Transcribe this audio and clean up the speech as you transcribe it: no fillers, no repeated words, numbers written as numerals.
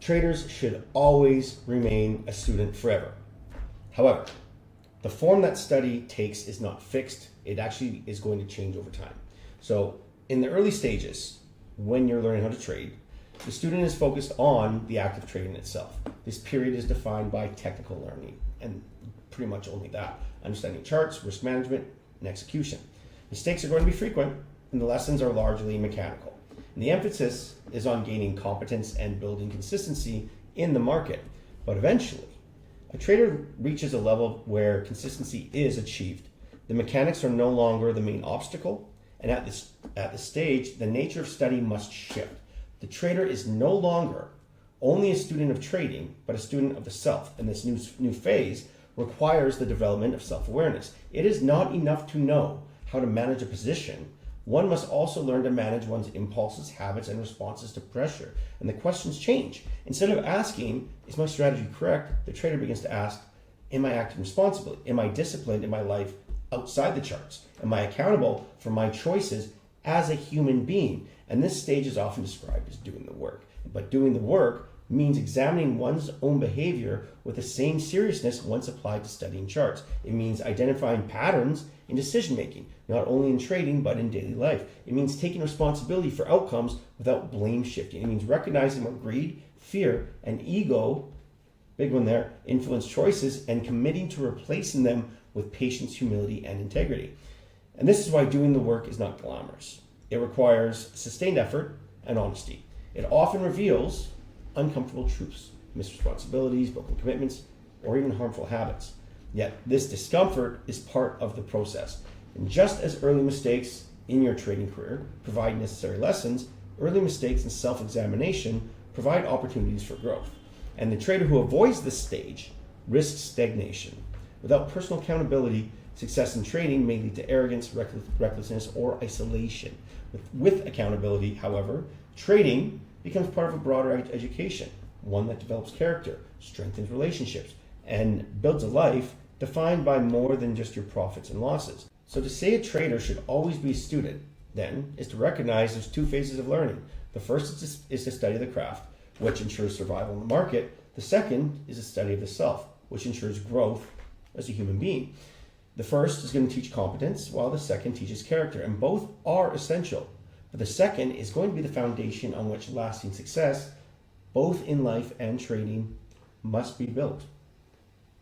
Traders should always remain a student forever. However, the form that study takes is not fixed. It actually is going to change over time. So in the early stages, when you're learning how to trade, the student is focused on the act of trading itself. This period is defined by technical learning, and pretty much only that. Understanding charts, risk management, and execution. Mistakes are going to be frequent, and the lessons are largely mechanical. And the emphasis is on gaining competence and building consistency in the market. But eventually, a trader reaches a level where consistency is achieved. The mechanics are no longer the main obstacle, and at this stage, the nature of study must shift. The trader is no longer only a student of trading, but a student of the self, and this new phase requires the development of self-awareness. It is not enough to know how to manage a position. One must also learn to manage one's impulses, habits, and responses to pressure. And the questions change. Instead of asking, is my strategy correct? The trader begins to ask, am I acting responsibly? Am I disciplined in my life outside the charts? Am I accountable for my choices as a human being? And this stage is often described as doing the work. But doing the work means examining one's own behavior with the same seriousness once applied to studying charts. It means identifying patterns in decision making, not only in trading, but in daily life. It means taking responsibility for outcomes without blame shifting. It means recognizing when greed, fear, and ego, big one there, influence choices, and committing to replacing them with patience, humility, and integrity. And this is why doing the work is not glamorous. It requires sustained effort and honesty. It often reveals uncomfortable truths, missed responsibilities, broken commitments, or even harmful habits. Yet this discomfort is part of the process. And just as early mistakes in your trading career provide necessary lessons, early mistakes and self-examination provide opportunities for growth. And the trader who avoids this stage risks stagnation. Without personal accountability, success in trading may lead to arrogance, recklessness, or isolation. With accountability, however, trading becomes part of a broader education, one that develops character, strengthens relationships, and builds a life defined by more than just your profits and losses. So to say a trader should always be a student, then, is to recognize there's two phases of learning. The first is to study the craft, which ensures survival in the market. The second is a study of the self, which ensures growth as a human being. The first is going to teach competence, while the second teaches character, and both are essential. But the second is going to be the foundation on which lasting success, both in life and trading, must be built.